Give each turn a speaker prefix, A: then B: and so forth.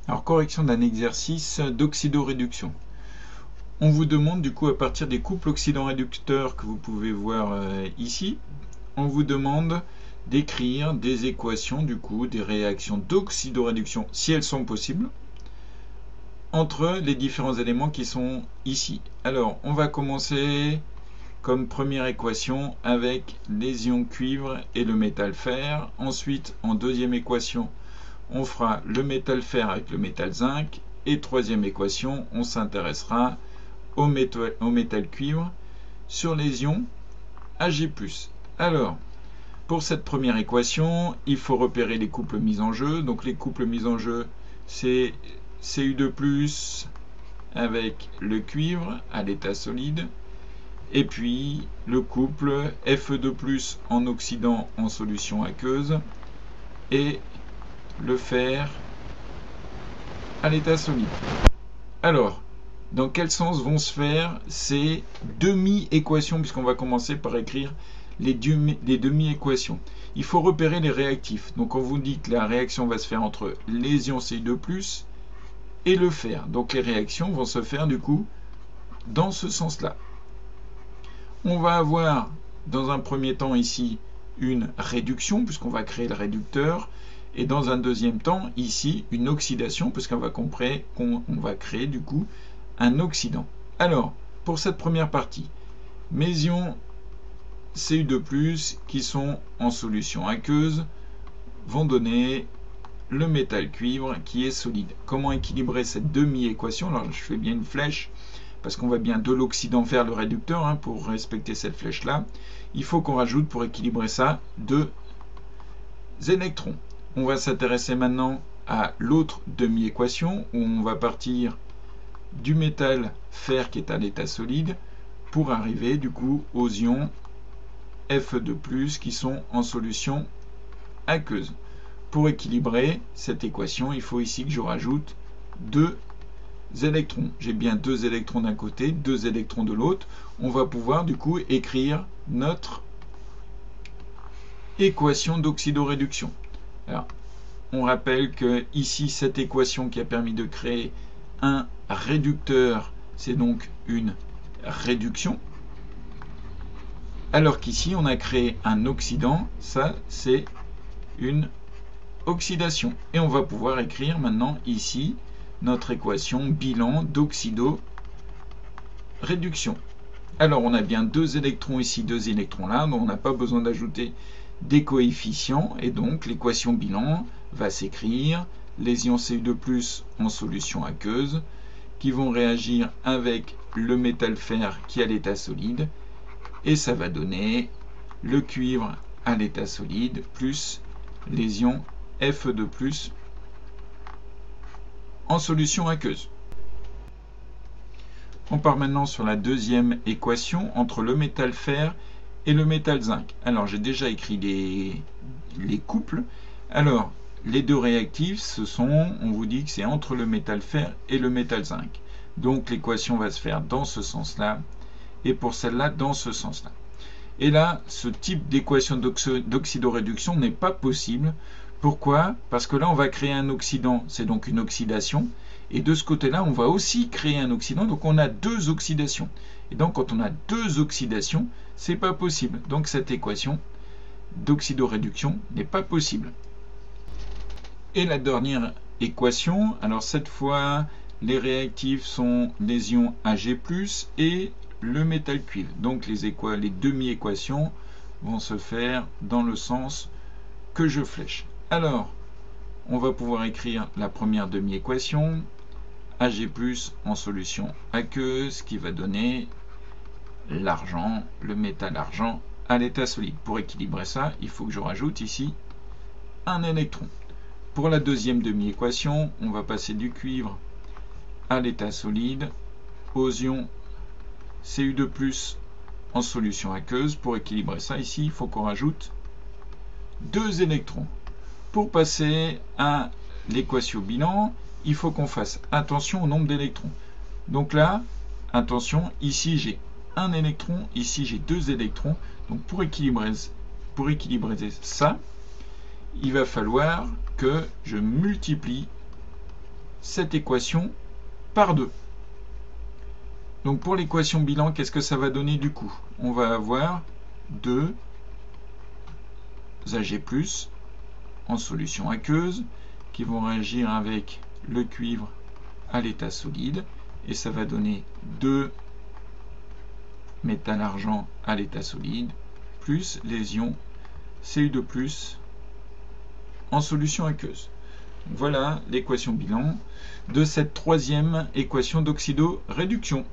A: Alors, correction d'un exercice d'oxydoréduction. On vous demande du coup, à partir des couples oxydant-réducteurs que vous pouvez voir ici, on vous demande d'écrire des équations, du coup, des réactions d'oxydoréduction, si elles sont possibles, entre les différents éléments qui sont ici. Alors, on va commencer comme première équation avec les ions cuivre et le métal fer. Ensuite, en deuxième équation, on fera le métal fer avec le métal zinc. Et troisième équation, on s'intéressera au métal cuivre sur les ions Ag+. Alors, pour cette première équation, il faut repérer les couples mis en jeu. Donc les couples mis en jeu, c'est Cu2+ avec le cuivre à l'état solide. Et puis le couple Fe2+ en oxydant en solution aqueuse et le fer à l'état solide. Alors, dans quel sens vont se faire ces demi-équations, puisqu'on va commencer par écrire les demi-équations. Il faut repérer les réactifs. Donc on vous dit que la réaction va se faire entre les ions Ci2+ et le fer. Donc les réactions vont se faire du coup dans ce sens-là. On va avoir dans un premier temps ici une réduction, puisqu'on va créer le réducteur, et dans un deuxième temps ici une oxydation, puisqu'on va créer du coup un oxydant. Alors, pour cette première partie, mes ions Cu2+ qui sont en solution aqueuse vont donner le métal cuivre qui est solide. Comment équilibrer cette demi-équation? Alors, je fais bien une flèche, parce qu'on va bien de l'oxydant vers le réducteur, pour respecter cette flèche-là. Il faut qu'on rajoute, pour équilibrer ça, 2 électrons. On va s'intéresser maintenant à l'autre demi-équation, où on va partir du métal fer qui est à l'état solide, pour arriver du coup aux ions Fe2+ qui sont en solution aqueuse. Pour équilibrer cette équation, il faut ici que je rajoute 2 électrons. J'ai bien 2 électrons d'un côté, 2 électrons de l'autre. On va pouvoir du coup écrire notre équation d'oxydoréduction. Alors, on rappelle que ici, cette équation qui a permis de créer un réducteur, c'est donc une réduction. Alors qu'ici, on a créé un oxydant, ça c'est une oxydation. Et on va pouvoir écrire maintenant ici notre équation bilan d'oxydoréduction. Alors on a bien 2 électrons ici, 2 électrons là, donc on n'a pas besoin d'ajouter des coefficients, et donc l'équation bilan va s'écrire les ions Cu2+ en solution aqueuse qui vont réagir avec le métal fer qui est à l'état solide, et ça va donner le cuivre à l'état solide plus les ions Fe2+ en solution aqueuse. On part maintenant sur la deuxième équation entre le métal fer et le métal zinc. Alors j'ai déjà écrit les couples. Alors les deux réactifs, on vous dit que c'est entre le métal fer et le métal zinc. Donc l'équation va se faire dans ce sens-là, et pour celle-là dans ce sens-là. Et là, ce type d'équation d'oxydoréduction n'est pas possible. Pourquoi? Parce que là, on va créer un oxydant, c'est donc une oxydation. Et de ce côté-là, on va aussi créer un oxydant, donc on a 2 oxydations. Et donc, quand on a 2 oxydations, c'est pas possible. Donc, cette équation d'oxydoréduction n'est pas possible. Et la dernière équation, alors cette fois, les réactifs sont les ions Ag+ et le métal cuivre. Donc les demi-équations vont se faire dans le sens que je flèche. Alors, on va pouvoir écrire la première demi-équation, Ag+ en solution aqueuse, qui va donner l'argent, le métal argent à l'état solide. Pour équilibrer ça, il faut que je rajoute ici un électron. Pour la deuxième demi-équation, on va passer du cuivre à l'état solide aux ions Cu2+ en solution aqueuse. Pour équilibrer ça ici, il faut qu'on rajoute 2 électrons. Pour passer à l'équation bilan, il faut qu'on fasse attention au nombre d'électrons. Donc là, attention, ici j'ai un électron, ici j'ai 2 électrons. Donc pour équilibrer ça, il va falloir que je multiplie cette équation par 2. Donc pour l'équation bilan, qu'est-ce que ça va donner du coup? On va avoir 2 Ag+ en solution aqueuse qui vont réagir avec le cuivre à l'état solide et ça va donner 2 métal argent à l'état solide plus les ions Cu2+ en solution aqueuse. Voilà l'équation bilan de cette troisième équation d'oxydoréduction.